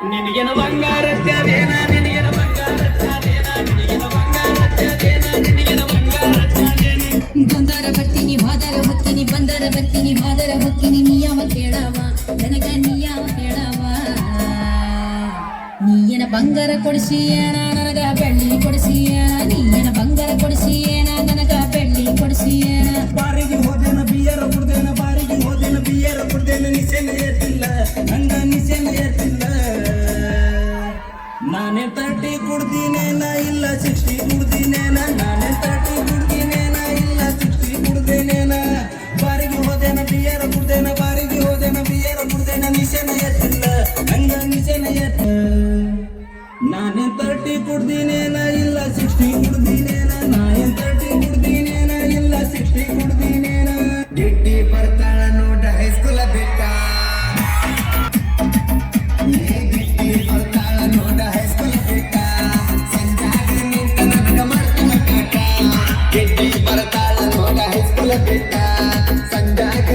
ನಿನಗೇನ ಬಂಗಾರ ತ್ಯಾದೇನ ನಿನಗೇನ ಬಂಗಾರ ತ್ಯಾದೇನ ನಿನಗೇನ ಬಂಗಾರ ತ್ಯಾದೇನ ನಿನಗೇನ ಬಂಗಾರ ತ್ಯಾದೇನ ಬಂಗಾರ ಬರ್ತೀನಿ ಹೋದರ ಹೊಕ್ಕಿನಿ ಬಂದರ ಬರ್ತೀನಿ ಹೋದರ ಹೊಕ್ಕಿನಿ ನೀಯವ ಕೇಳವ ನನಗ ನೀಯವ ಕೇಳವ ನೀಯನ ಬಂಗಾರ ಕೊಡಿಸಿಯೇನ ನನಗ ಬೆಳ್ಳಿ ಕೊಡಿಸಿಯೇನ ನೀಯನ ಬಂಗಾರ ಕೊಡಿಸಿಯೇನ ನನಗ ಬೆಳ್ಳಿ ಕೊಡಿಸಿಯೇನ ಬಾರಿಗೆ ಹೋದೇನ ಬಿಯರ ಕುಡ್ದೇನ ಬಾರಿಗೆ ಹೋದೇನ ಬಿಯರ ಕುಡ್ದೇನ ನಿಸೆನ ಏರ್ತಿಲ್ಲ ಹಂಗ ನಿಸೆನ ಏರ್ತಿಲ್ಲ ನಾನೇ 30 ಕುಡ್ದಿನೇನ ಇಲ್ಲ 60 ಕುಡ್ದಿನೇನ ನಾನೇ 30 ಕುಡ್ದಿನೇನ ಇಲ್ಲ 60 ಕುಡ್ದೇನೇನ ಬಾರಿಗೆ ಹೋದೇನ ಬಿಯರ ಕುಡ್ದೇನ ಬಾರಿಗೆ ಹೋದೇನ ಬಿಯರ ಕುಡ್ದೇನ ನಿಸೆನ ಏರ್ತಿಲ್ಲ ಹಂಗ ನಿಸೆನ ಏರ್ತ ನಾನೇ 30 ಕುಡ್ದಿನೇನ ಇಲ್ಲ 60 ಕುಡ್ದಿನೇನ ನಾನೇ 30 ಕುಡ್ದಿನೇನ ಇಲ್ಲ 60 ಕುಡ್ದಿನೇನ ಗಿಟ್ಟಿ ಬರ್ತಾಳ ನೋಡ ಹೈಸ್ಕೂಲ ಬಿಟ್ಟ ಗಿಟ್ಟಿ ಬರ್ತಾಳ ನೋಡ ಹೈಸ್ಕೂಲ ಬಿಟ್ಟ ಸಂಜಾಗ ನಿಂತ ನನಗ ಮಾಡ್ತಾನ ಕಾಟ ಗಿಟ್ಟಿ ಬರ್ತಾಳ ನೋಡ ಹೈಸ್ಕೂಲ ಬಿಟ್ಟ ಸಂಜಾಗ